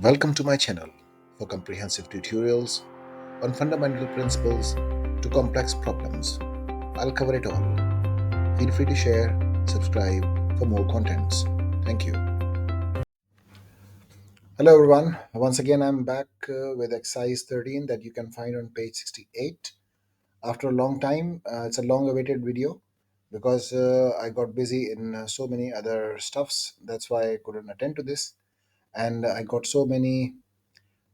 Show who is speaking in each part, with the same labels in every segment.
Speaker 1: Welcome to my channel for comprehensive tutorials on fundamental principles to complex problems. I'll cover it all. Feel free to share, subscribe for more contents. Thank you. Hello everyone. Once again I'm back with exercise 13 that you can find on page 68. After a long time, it's a long awaited video because I got busy in so many other stuffs. That's why I couldn't attend to this. And I got so many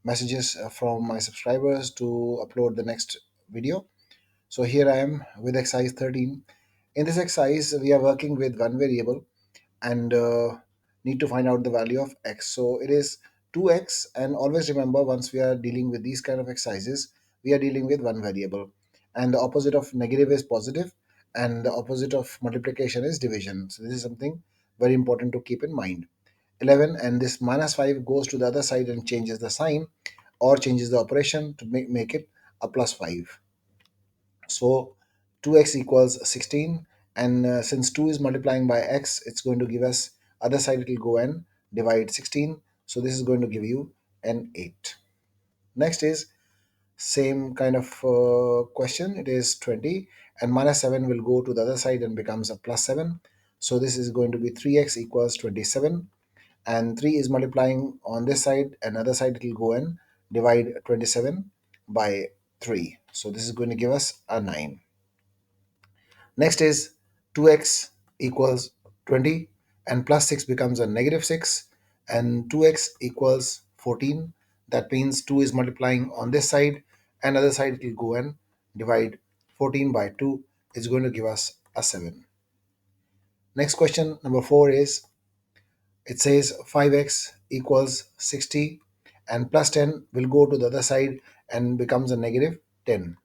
Speaker 1: messages from my subscribers to upload the next video. So here I am with exercise 13. In this exercise, we are working with one variable and need to find out the value of x. So it is 2x, and always remember, once we are dealing with these kind of exercises, we are dealing with one variable, and the opposite of negative is positive, and the opposite of multiplication is division. So this is something very important to keep in mind. 11 and this minus 5 goes to the other side and changes the sign or changes the operation to make it a plus 5. So 2x equals 16, and since 2 is multiplying by x, it's going to give us, other side it will go and divide 16. So this is going to give you an 8. Next is same kind of question. It is 20 and minus 7 will go to the other side and becomes a plus 7. So this is going to be 3x equals 27, and 3 is multiplying on this side, and other side it will go and divide 27 by 3. So this is going to give us a 9. Next is 2x equals 20 and plus 6 becomes a negative 6, and 2x equals 14. That means 2 is multiplying on this side, and other side it will go and divide 14 by 2. It's going to give us a 7. Next question number 4 is, it says 5x equals 60 and plus 10 will go to the other side and becomes a negative 10.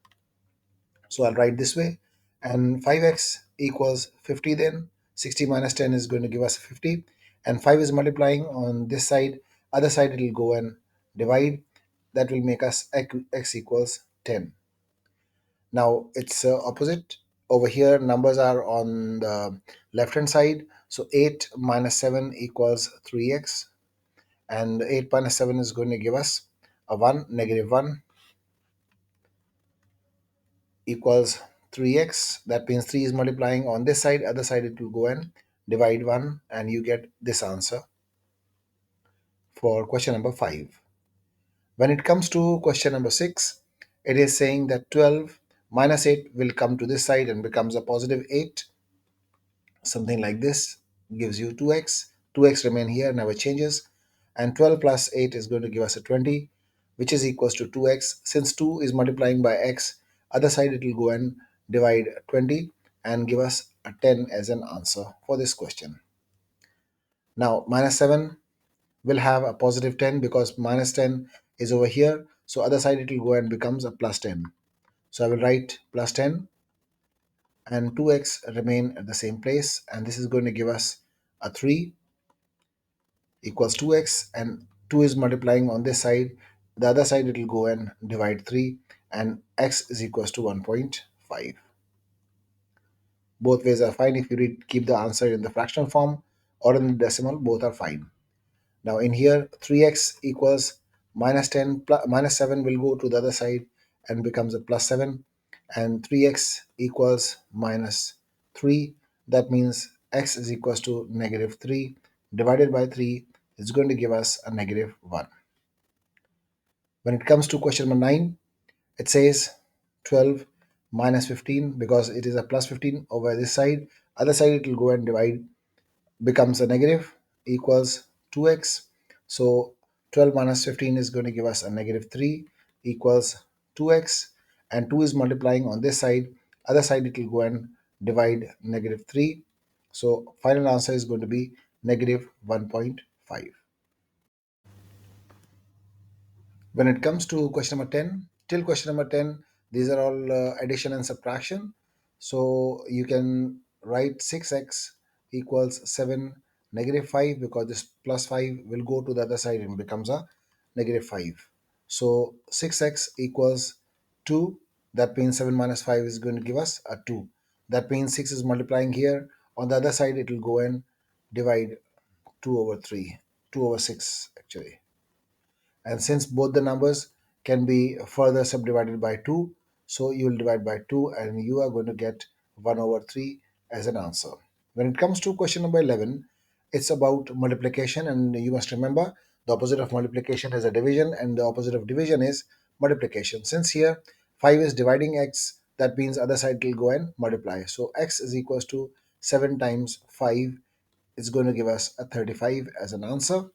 Speaker 1: So I'll write this way, and 5x equals 50, then 60 minus 10 is going to give us 50, and 5 is multiplying on this side, other side it will go and divide. That will make us x equals 10. Now it's opposite. Over here numbers are on the left hand side, so 8 minus 7 equals 3x, and 8 minus 7 is going to give us a 1. Negative 1 equals 3x. That means 3 is multiplying on this side, other side it will go and divide 1, and you get this answer for question number 5. When it comes to question number 6, it is saying that 12 minus 8 will come to this side and becomes a positive 8. Something like this gives you 2x. 2x remain here, never changes, and 12 plus 8 is going to give us a 20, which is equals to 2x. Since 2 is multiplying by x, other side it will go and divide 20 and give us a 10 as an answer for this question. Now minus 7 will have a positive 10 because minus 10 is over here, so other side it will go and becomes a plus 10. So I will write plus 10, and 2x remain at the same place, and this is going to give us a 3 equals 2x, and 2 is multiplying on this side, the other side it will go and divide 3, and x is equals to 1.5. Both ways are fine. If you keep the answer in the fractional form or in the decimal, both are fine. Now in here 3x equals minus 10 minus 7 will go to the other side and becomes a plus 7, and 3x equals minus 3. That means x is equals to negative 3 divided by 3 is going to give us a negative 1. When it comes to question number 9, it says 12 minus 15, because it is a plus 15 over this side, other side it will go and divide, becomes a negative, equals 2x. So 12 minus 15 is going to give us a negative 3 equals 2x, and 2 is multiplying on this side, other side it will go and divide negative 3. So final answer is going to be negative 1.5. When it comes to question number 10, till question number 10, these are all addition and subtraction. So you can write 6x equals 7 negative 5, because this plus 5 will go to the other side and becomes a negative 5. So 6x equals 2. That means 7 minus 5 is going to give us a 2. That means 6 is multiplying here. On the other side, it will go and divide 2 over 3, 2 over 6 actually. And since both the numbers can be further subdivided by 2, so you will divide by 2 and you are going to get 1 over 3 as an answer. When it comes to question number 11, it's about multiplication, and you must remember the opposite of multiplication is a division, and the opposite of division is multiplication. Since here 5 is dividing x, that means other side will go and multiply. So x is equals to 7 times 5 is going to give us a 35 as an answer.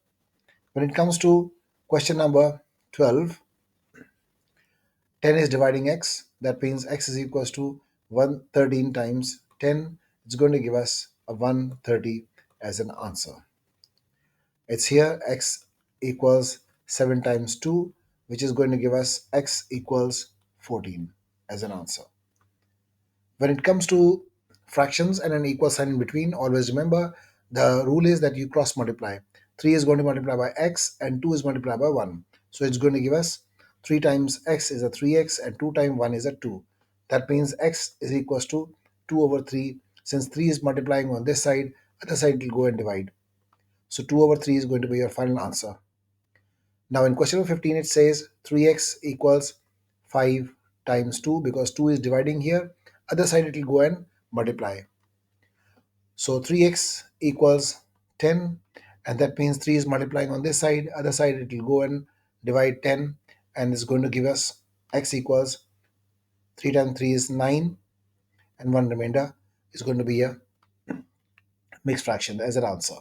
Speaker 1: When it comes to question number 12, 10 is dividing x. That means x is equals to 113 times 10. It's going to give us a 130 as an answer. It's here x equals 7 times 2, which is going to give us x equals 14 as an answer. When it comes to fractions and an equal sign in between, always remember the rule is that you cross multiply. 3 is going to multiply by x and 2 is multiplied by 1. So it's going to give us 3 times x is a 3x and 2 times 1 is a 2. That means x is equals to 2 over 3. Since 3 is multiplying on this side, other side will go and divide. So 2 over 3 is going to be your final answer. Now in question number 15, it says 3x equals 5 times 2, because 2 is dividing here. Other side it will go and multiply. So 3x equals 10, and that means 3 is multiplying on this side. Other side it will go and divide 10, and it's going to give us x equals 3 times 3 is 9, and 1 remainder is going to be a mixed fraction as an answer.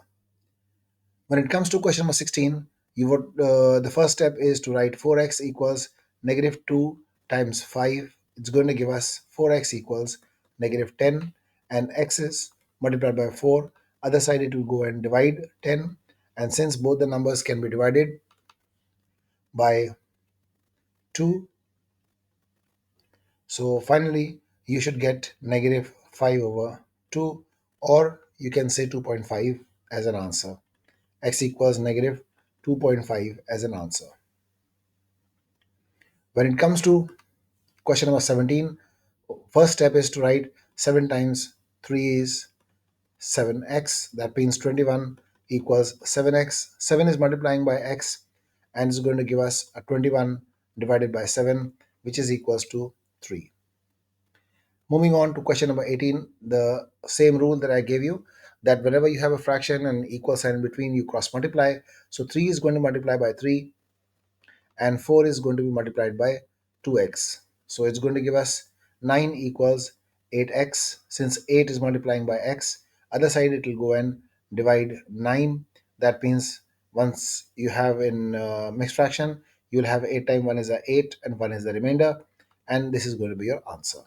Speaker 1: When it comes to question number 16, you would the first step is to write 4x equals negative 2 times 5. It's going to give us 4x equals negative 10, and x is multiplied by 4. Other side it will go and divide 10, and since both the numbers can be divided by 2, so finally you should get negative 5 over 2, or you can say 2.5 as an answer. X equals negative 2.5 as an answer. When it comes to question number 17, first step is to write 7 times 3 is 7x. That means 21 equals 7x. 7 is multiplying by x, and it's going to give us a 21 divided by 7, which is equals to 3. Moving on to question number 18, the same rule that I gave you, that whenever you have a fraction and equal sign in between, you cross multiply. So 3 is going to multiply by 3, and 4 is going to be multiplied by 2x. So it's going to give us 9 equals 8x. Since 8 is multiplying by x, other side it will go and divide 9. That means once you have in mixed fraction, you'll have 8 times 1 is a 8 and 1 is the remainder, and this is going to be your answer.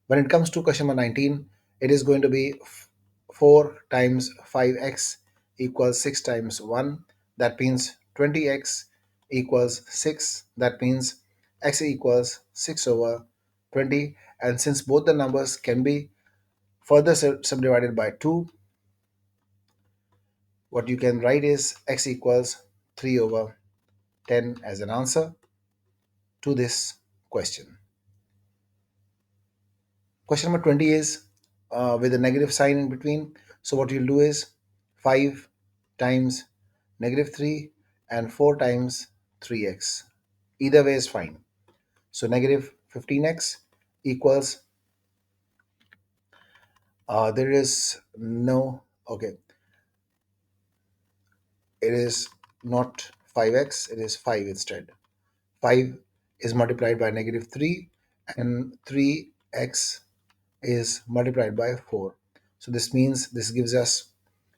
Speaker 1: When it comes to question number 19, it is going to be 4 times 5x equals 6 times 1. That means 20x equals 6. That means x equals 6 over 20. And since both the numbers can be further subdivided by 2, what you can write is x equals 3 over 10 as an answer to this question. Question number 20 is with a negative sign in between. So what you'll do is 5 times negative 3 and 4 times 3x. Either way is fine. So negative 15x equals, there is no, okay, it is not 5x, it is 5 instead. 5 is multiplied by negative 3, and 3x is multiplied by 4. So this means this gives us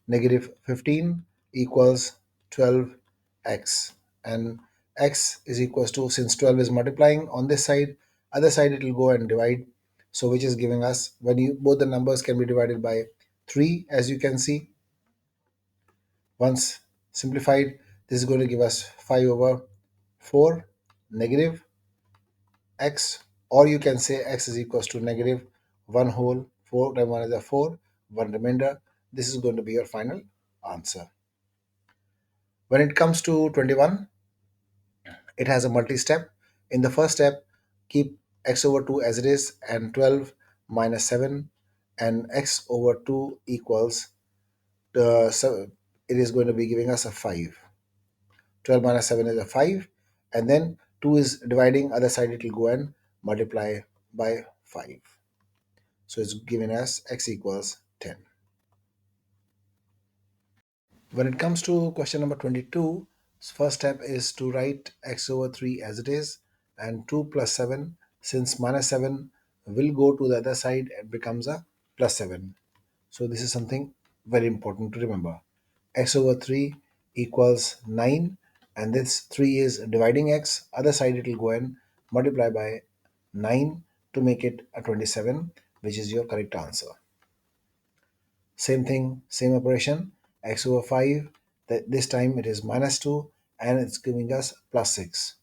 Speaker 1: negative 15 equals 12x, and x is equals to, since 12 is multiplying on this side, other side it will go and divide, so which is giving us, when you both the numbers can be divided by 3, as you can see, once simplified, this is going to give us 5 over 4 negative x, or you can say x is equals to negative 1 whole, 4 times 1 is a 4, 1 remainder. This is going to be your final answer. When it comes to 21, it has a multi-step. In the first step, keep x over 2 as it is, and 12 minus 7, and x over 2 equals, so it is going to be giving us a 5. 12 minus 7 is a 5. And then 2 is dividing, other side it will go and multiply by 5. So it's given us x equals 10. When it comes to question number 22, first step is to write x over 3 as it is, and 2 plus 7, since minus 7 will go to the other side, it becomes a plus 7. So this is something very important to remember. X over 3 equals 9, and this 3 is dividing x, other side it will go and multiply by 9 to make it a 27, which is your correct answer. Same thing, same operation, x over 5, this time it is minus 2 and it's giving us plus 6.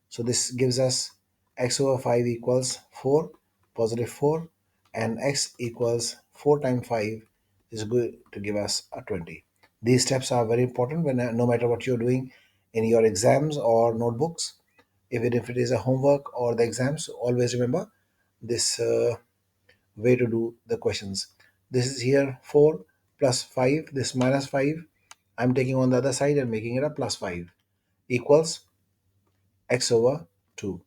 Speaker 1: So this gives us x over 5 equals 4, positive 4, and x equals 4 times 5 is going to give us a 20. These steps are very important when no matter what you're doing in your exams or notebooks, even if it is a homework or the exams, always remember this way to do the questions. This is here 4 plus 5, this minus 5. I'm taking on the other side and making it a plus 5 equals x over 2.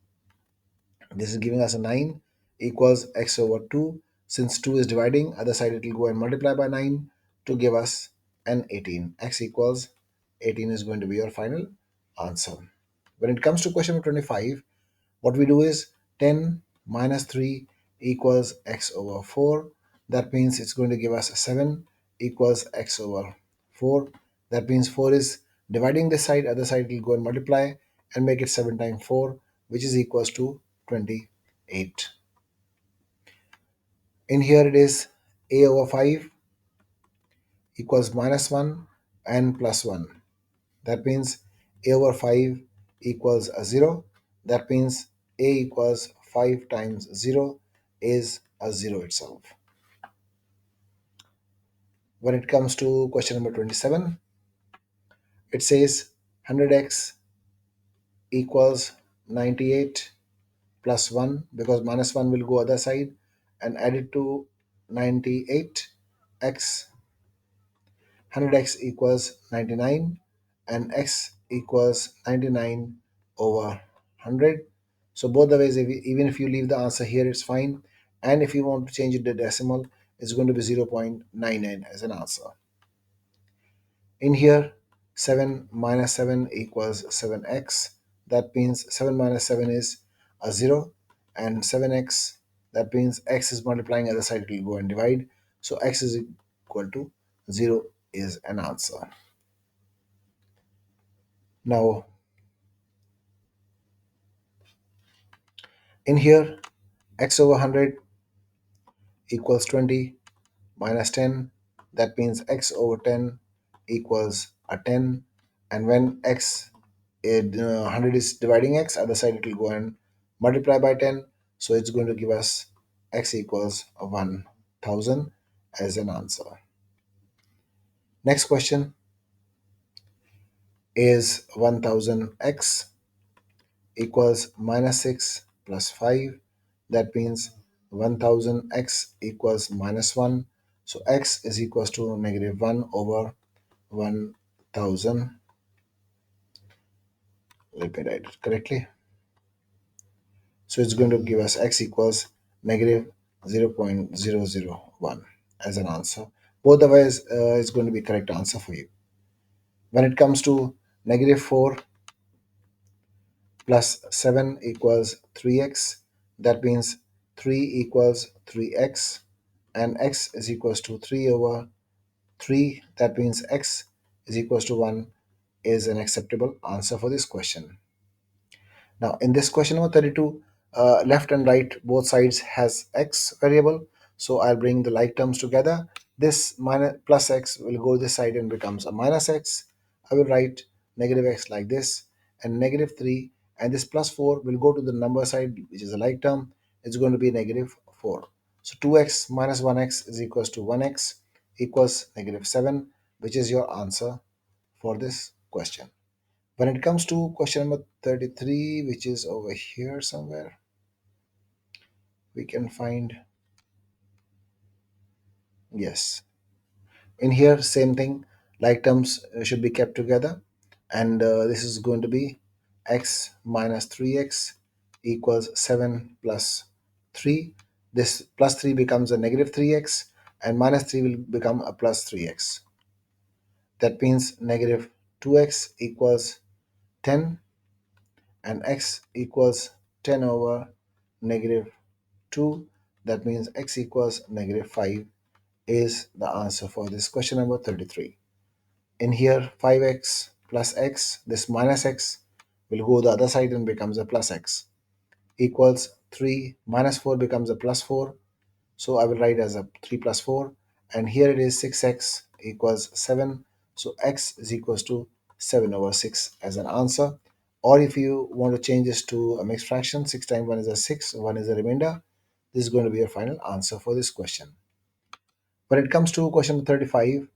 Speaker 1: This is giving us a 9 equals x over 2. Since 2 is dividing, other side it will go and multiply by 9 to give us an 18. X equals 18 is going to be your final answer. When it comes to question number 25, what we do is 10 minus 3 equals x over 4. That means it's going to give us 7 equals x over 4. That means 4 is dividing this side, other side will go and multiply and make it 7 times 4, which is equals to 28. In here it is a over 5 equals minus 1 and plus 1. That means a over 5 equals a 0. That means a equals 5 times 0 is a 0 itself. When it comes to question number 27, it says 100x equals 98 plus 1, because minus 1 will go other side and add it to 98. X 100x equals 99 and x equals 99 over 100. So both the ways, even if you leave the answer here, it's fine. And if you want to change it to decimal, it's going to be 0.99 as an answer. In here, 7 minus 7 equals 7x. That means 7 minus 7 is a 0, and 7x, that means x is multiplying, other side it will go and divide. So x is equal to 0 is an answer. Now, in here, x over 100 equals 20 minus 10. That means x over 10 equals a 10. And when 100 is dividing x, other side it will go and multiply by 10. So it's going to give us x equals 1000 as an answer. Next question is 1000x equals minus 6 plus 5. That means 1000x equals minus 1. So x is equals to negative 1 over 1000. Let me write it correctly. So it's going to give us x equals negative 0.001 as an answer. Both the ways is going to be correct answer for you. When it comes to negative 4 plus 7 equals 3x, that means 3 equals 3x, and x is equals to 3 over 3. That means x is equals to 1 is an acceptable answer for this question. Now, in this question number 32, left and right both sides has x variable. So I'll bring the like terms together. This minus plus x will go this side and becomes a minus x. I will write negative x like this, and negative 3, and this plus 4 will go to the number side, which is a like term. It's going to be negative 4. So 2x minus 1x is equals to 1x equals negative 7, which is your answer for this question. When it comes to question number 33, which is over here somewhere, we can find, yes. In here, same thing, like terms should be kept together. and this is going to be x minus 3x equals 7 plus 3. This plus 3 becomes a negative 3x, and minus 3 will become a plus 3x. That means negative 2x equals 10, and x equals 10 over negative 2. That means x equals negative 5 is the answer for this question number 33. In here, 5x plus x, this minus x will go the other side and becomes a plus x, equals 3 minus 4 becomes a plus 4. So I will write as a 3 plus 4. And here it is 6x equals 7. So x is equals to 7 over 6 as an answer. Or if you want to change this to a mixed fraction, 6 times 1 is a 6, 1 is a remainder. This is going to be your final answer for this question. When it comes to question 35,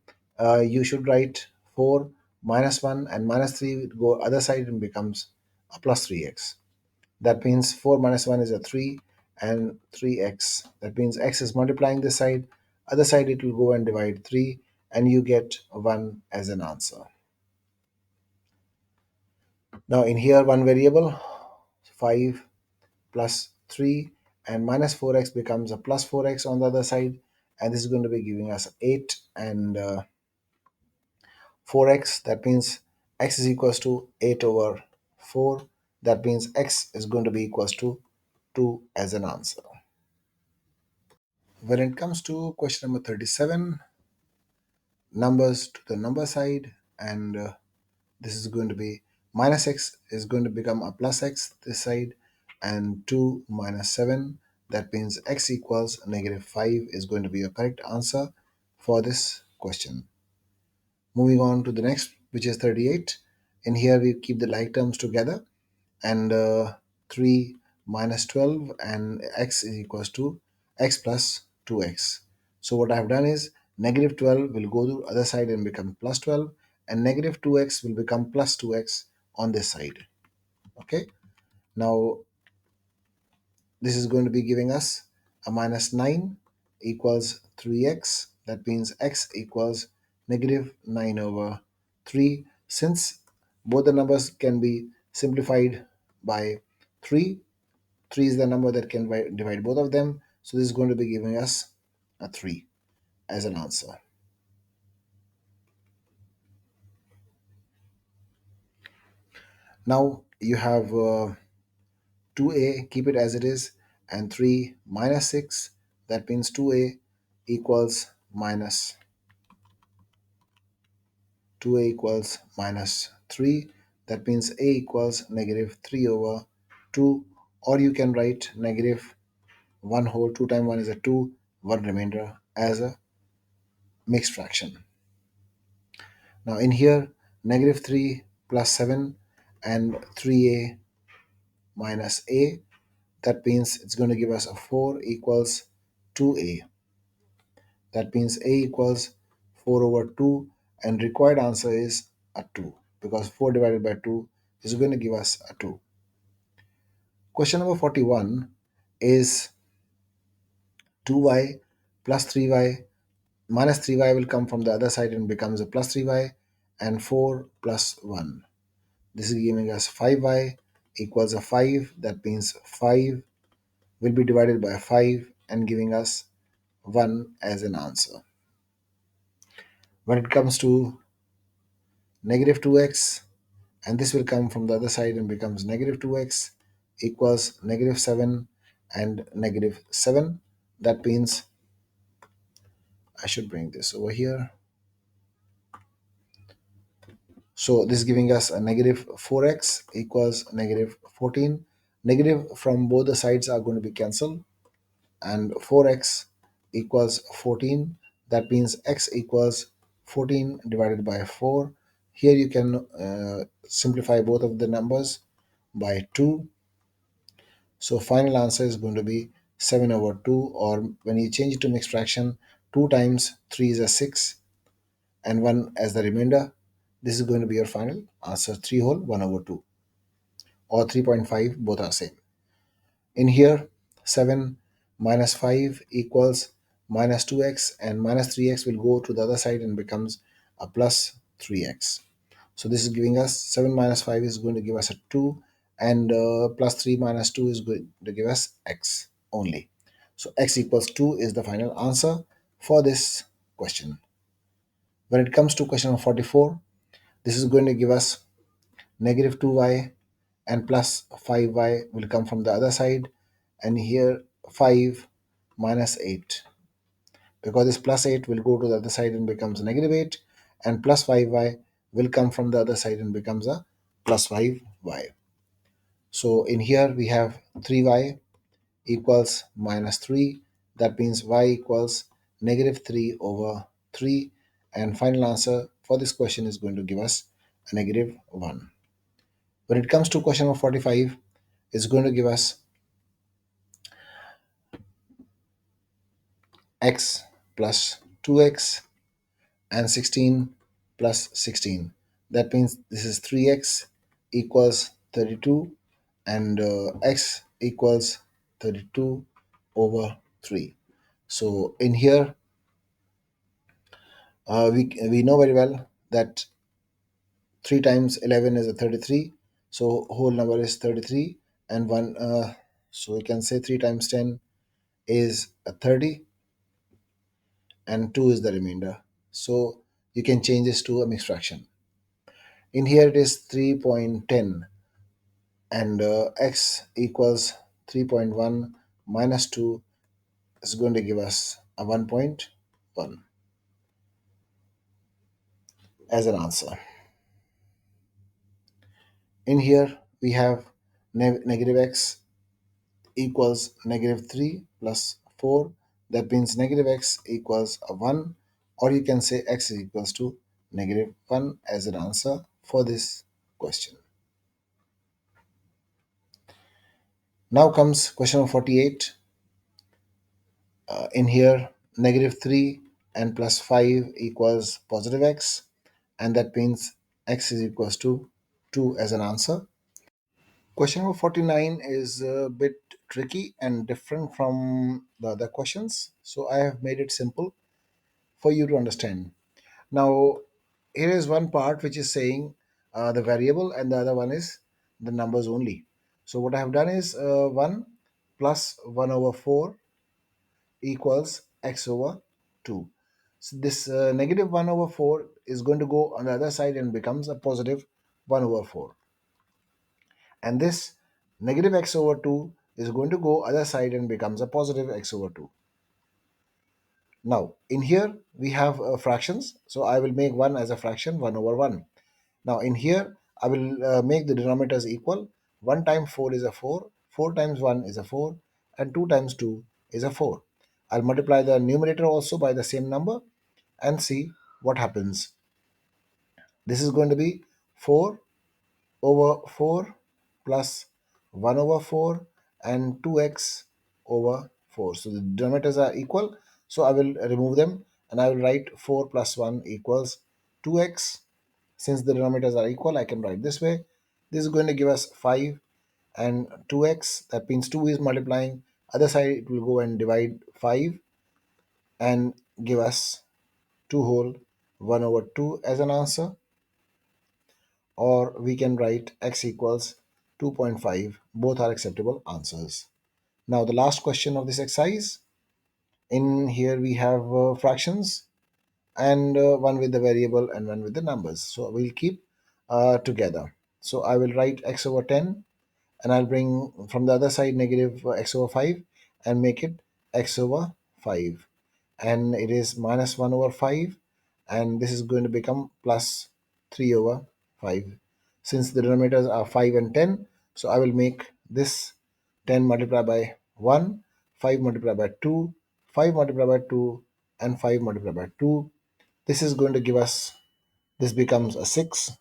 Speaker 1: you should write 4 minus 1 and minus 3 go other side and becomes a plus 3x. That means 4 minus 1 is a 3 and 3x. That means x is multiplying this side. Other side it will go and divide 3 and you get 1 as an answer. Now in here one variable 5 plus 3 and minus 4x becomes a plus 4x on the other side, and this is going to be giving us 8 and 4x. That means x is equals to 8 over 4. That means x is going to be equals to 2 as an answer. When it comes to question number 37, numbers to the number side, and this is going to be minus x is going to become a plus x this side, and 2 minus 7. That means x equals negative 5 is going to be a correct answer for this question. Moving on to the next, which is 38. In here we keep the like terms together, and 3 minus 12 and x is equals to x plus 2x. So what I have done is negative 12 will go to other side and become plus 12, and negative 2x will become plus 2x on this side. Okay, now this is going to be giving us a minus 9 equals 3x. That means x equals negative 9 over 3. Since both the numbers can be simplified by 3, 3 is the number that can divide both of them. So this is going to be giving us a 3 as an answer. Now you have 2a, keep it as it is, and 3 minus 6. That means 2a equals minus 2a equals minus 3. That means a equals negative 3 over 2, or you can write negative 1 whole, 2 times 1 is a 2, 1 remainder as a mixed fraction. Now in here, negative 3 plus 7 and 3a minus a, that means it's going to give us a 4 equals 2a. That means a equals 4 over 2, and required answer is a 2, because 4 divided by 2 is going to give us a 2. Question number 41 is 2y plus 3y minus 3y will come from the other side and becomes a plus 3y, and 4 plus 1. This is giving us 5y equals a 5. That means 5 will be divided by 5 and giving us 1 as an answer. When it comes to negative 2x, and this will come from the other side and becomes negative 2x equals negative 7 and negative 7. That means I should bring this over here. So this is giving us a negative 4x equals negative 14. Negative from both the sides are going to be cancelled, and 4x equals 14. That means x equals 14 divided by 4. Here you can simplify both of the numbers by 2. So final answer is going to be 7 over 2, or when you change it to mixed fraction, 2 times 3 is a 6 and 1 as the remainder. This is going to be your final answer, 3 whole 1 over 2, or 3.5, both are same. In here, 7 minus 5 equals minus 2x, and minus 3x will go to the other side and becomes a plus 3x. So this is giving us 7 minus 5 is going to give us a 2, and plus 3 minus 2 is going to give us x only. So x equals 2 is the final answer for this question. When it comes to question number 44, this is going to give us negative 2y and plus 5y will come from the other side, and here 5 minus 8, because this plus 8 will go to the other side and becomes negative 8, and plus 5y will come from the other side and becomes a plus 5y. So in here we have 3y equals minus 3. That means y equals negative 3 over 3. And final answer for this question is going to give us a negative 1. When it comes to question number 45, it's going to give us x plus 2x and 16 plus 16. That means this is 3x equals 32, and x equals 32 over 3. So in here, we know very well that 3 times 11 is a 33. So whole number is 33, and 1, so we can say 3 times 10 is a 30, and 2 is the remainder. So you can change this to a mixed fraction. In here it is 3.10, and x equals 3.1 minus 2 is going to give us a 1.1 as an answer. In here we have negative x equals negative 3 plus 4. That means negative x equals a 1, or you can say x is equals to negative 1 as an answer for this question. Now comes question number 48. In here, negative 3 and plus 5 equals positive x, and that means x is equals to 2 as an answer. Question number 49 is a bit tricky and different from the other questions, so I have made it simple for you to understand. Now, here is one part which is saying the variable, and the other one is the numbers only. So, what I have done is 1 plus 1 over 4 equals x over 2. So this negative 1 over 4 is going to go on the other side and becomes a positive 1 over 4. And this negative x over 2 is going to go other side and becomes a positive x over 2. Now, in here we have fractions. So I will make 1 as a fraction, 1 over 1. Now, in here I will make the denominators equal. 1 times 4 is a 4, 4 times 1 is a 4, and 2 times 2 is a 4. I'll multiply the numerator also by the same number and see what happens. This is going to be 4 over 4 plus 1 over 4 and 2x over 4. So the denominators are equal. So I will remove them and I will write 4 plus 1 equals 2x. Since the denominators are equal, I can write this way. This is going to give us 5 and 2x. That means 2 is multiplying. Other side it will go and divide 5 and give us 2 whole 1 over 2 as an answer, or we can write x equals 2.5. Both are acceptable answers. Now the last question of this exercise. In here we have fractions, and one with the variable and one with the numbers. So we'll keep together. So I will write x over 10, and I'll bring from the other side negative x over 5 and make it x over 5. And it is minus 1 over 5, and this is going to become plus 3 over 5. Since the denominators are 5 and 10, so I will make this 10 multiplied by 1, 5 multiplied by 2, 5 multiplied by 2, and 5 multiplied by 2. This is going to give us, this becomes a 6,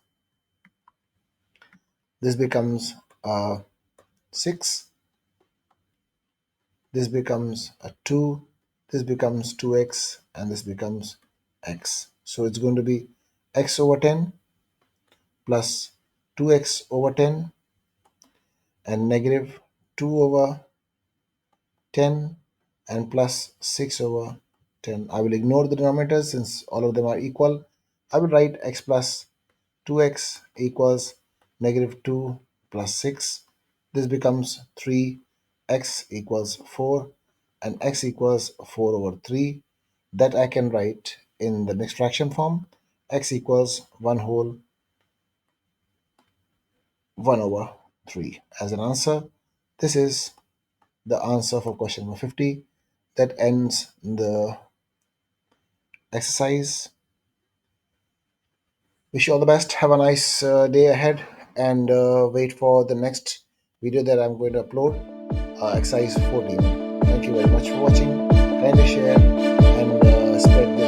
Speaker 1: this becomes a 6, this becomes a 2, this becomes 2x, and this becomes x. So it's going to be x over 10 plus 2x over 10 and negative 2 over 10 and plus 6 over 10. I will ignore the denominators since all of them are equal. I will write x plus 2x equals negative 2 plus 6. This becomes 3x equals 4 and x equals 4 over 3. That I can write in the mixed fraction form. X equals 1 whole 1 over 3 as an answer. This is the answer for question number 50. That ends the exercise. Wish you all the best. Have a nice day ahead and wait for the next video that I'm going to upload, exercise 14. Thank you very much for watching. Kindly share and spread